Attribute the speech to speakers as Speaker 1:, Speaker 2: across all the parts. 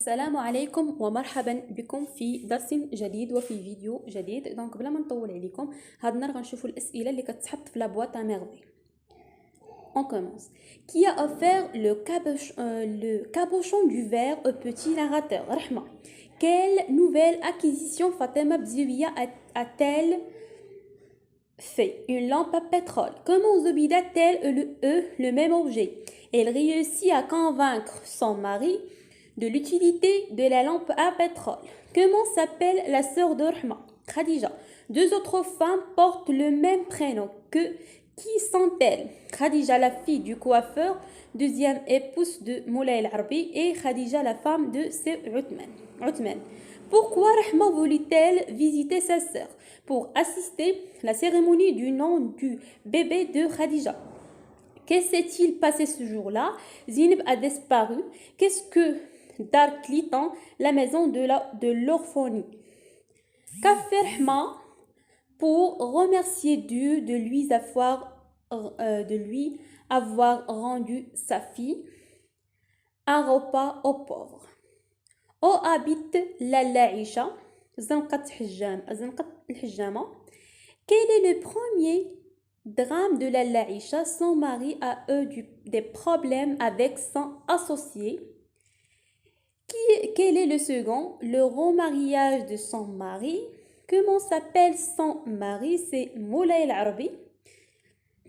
Speaker 1: السلام عليكم ومرحبا بكم في درس جديد وفي فيديو جديد. دونك بلا ما نطول عليكم هاد النهار غنشوفوا الاسئله اللي كتحط في لا بواط ا ميرفي. On commence. Qui a offert le cabochon du verre au petit narrateur? Rahma. Quelle nouvelle acquisition Fatima Bzouia a-t-elle fait? Une lampe à pétrole. Comment Zobida-t-elle le même objet? Elle réussit à convaincre son mari de l'utilité de la lampe à pétrole. Comment s'appelle la sœur de Rahma? Khadija. Deux autres femmes portent le même prénom. Qui sont-elles? Khadija, la fille du coiffeur, deuxième épouse de Moulay el-Arbi, et Khadija, la femme de Uthman. Pourquoi Rahma voulut-elle visiter sa sœur? Pour assister à la cérémonie du nom du bébé de Khadija. Qu'est-ce qui s'est-il passé ce jour-là? Zineb a disparu. Qu'est-ce que Dar Cliton, la maison de l'orphelie? Qu'a fait Rahma pour remercier Dieu de lui avoir rendu sa fille un repas aux pauvres? Où habite la Laïcha? Zanqat al-Hijjama. Quel est le premier drame de la Laïcha? Son mari a eu des problèmes avec son associé. Quel est le second? Le remariage de son mari. Comment s'appelle son mari? C'est Moulay el-Arbi.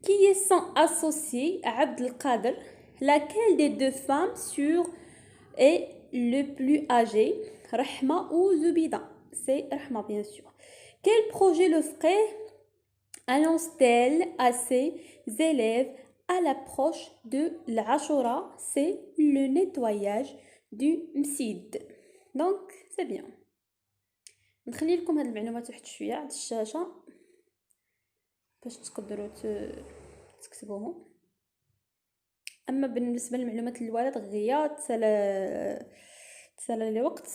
Speaker 1: Qui est son associé? Abd el-Qadir. Laquelle des deux femmes est le plus âgé? Rahma ou Zubida? C'est Rahma, bien sûr. Quel projet le frère annonce-t-elle à ses élèves à l'approche de l'Ashura? C'est le nettoyage du Msid. Donc, c'est bien. نخلي لكم هاد المعلومات واحد شويه على الشاشه باش تقدروا تكتبوهم. اما بالنسبه للمعلومات الوالد غيا تسالى الوقت.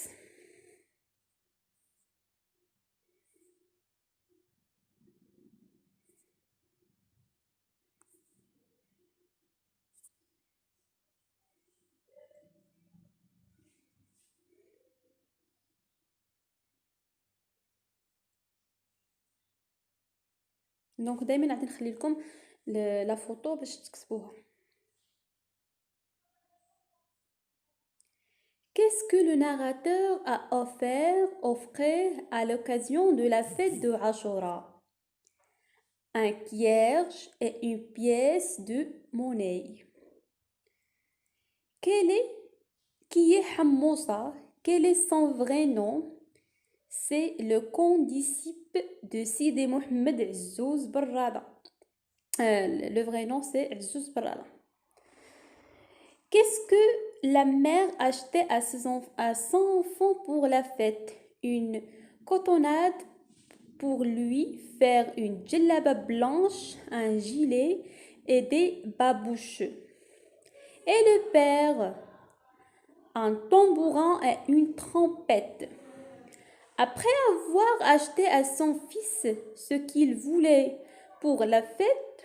Speaker 1: دونك دائما غادي نخلي لكم لا فوتو باش تكتبوها. Qu'est-ce que le narrateur a offert aux frères à l'occasion de la fête de Ashura? Un kierge et une pièce de monnaie. Qui est Hammousa? Quel est son vrai nom? C'est le condisciple de Sidi Mohamed Azzouz Barrada. Le vrai nom c'est Azzouz Barrada. Qu'est-ce que la mère achetait à son enfant pour la fête? Une cotonnade pour lui faire une djellaba blanche, un gilet et des babouches. Et le père, un tambourin et une trompette. Après avoir acheté à son fils ce qu'il voulait pour la fête,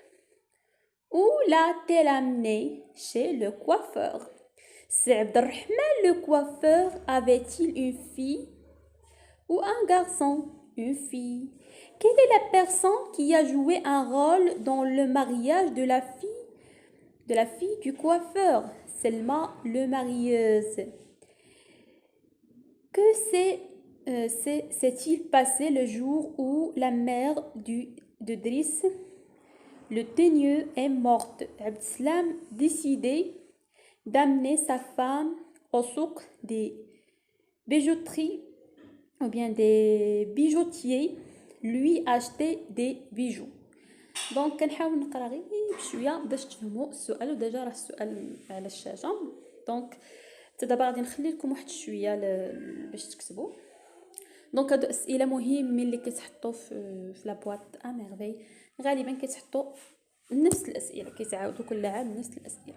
Speaker 1: où l'a-t-elle amené? Chez le coiffeur. C'est Abdelrahman le coiffeur. Avait-il une fille ou un garçon? Une fille. Quelle est la personne qui a joué un rôle dans le mariage de la fille du coiffeur? Selma le marieuse. Que s'est-il passé le jour où la mère de Driss, le teigneux, est morte? Abdeslam décidait d'amener sa femme au souk des bijouteries ou bien des bijoutiers lui acheter des bijoux. دونك كنحاول نقرا غير بشويه باش تفهموا السؤال. وديجا راه السؤال على الشاشه. دونك دابا غادي نخلي لكم واحد شويه باش تكتبوا. دونك هادو اسئله مهمين اللي كيتحطوا في لا بواط ا ميرفي. غالبا كيتحطوا نفس الاسئله، كيتعاودوا كل عام نفس الاسئله.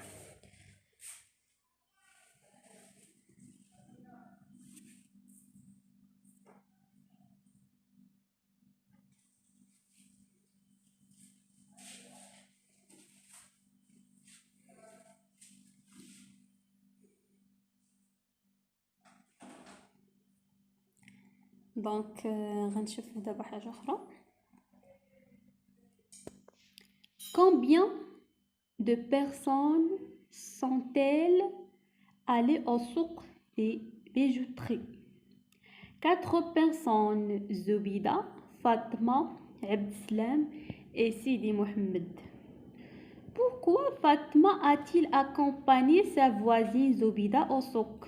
Speaker 1: دونك غنشوفو دابا حاجه اخرى. Combien de personnes sont-elles allées au souk des bijouteries? 4 personnes: Zoubida, Fatma, Abdeslam et Sidi Mohamed. Pourquoi Fatma a-t-il accompagné sa voisine Zoubida au souk?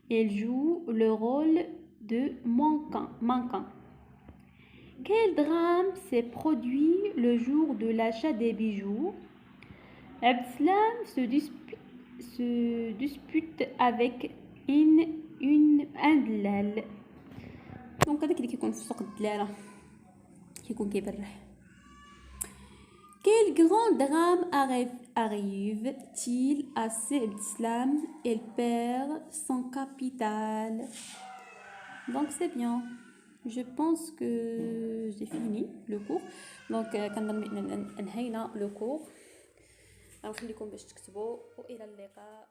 Speaker 1: Elle joue le rôle de mannequin. Quel drame s'est produit le jour de l'achat des bijoux? Abdeslam se dispute avec un دلال. دونك هذاك اللي كيكون في سوق الدلاله كيكون كيبرح. Quel grand drame arrive-t-il à Abdeslam? Il perd son capital. Donc c'est bien. Je pense que j'ai fini le cours. Donc كنظن بأننا انهينا le cours. غنخليكم باش تكتبوا والى اللقاء.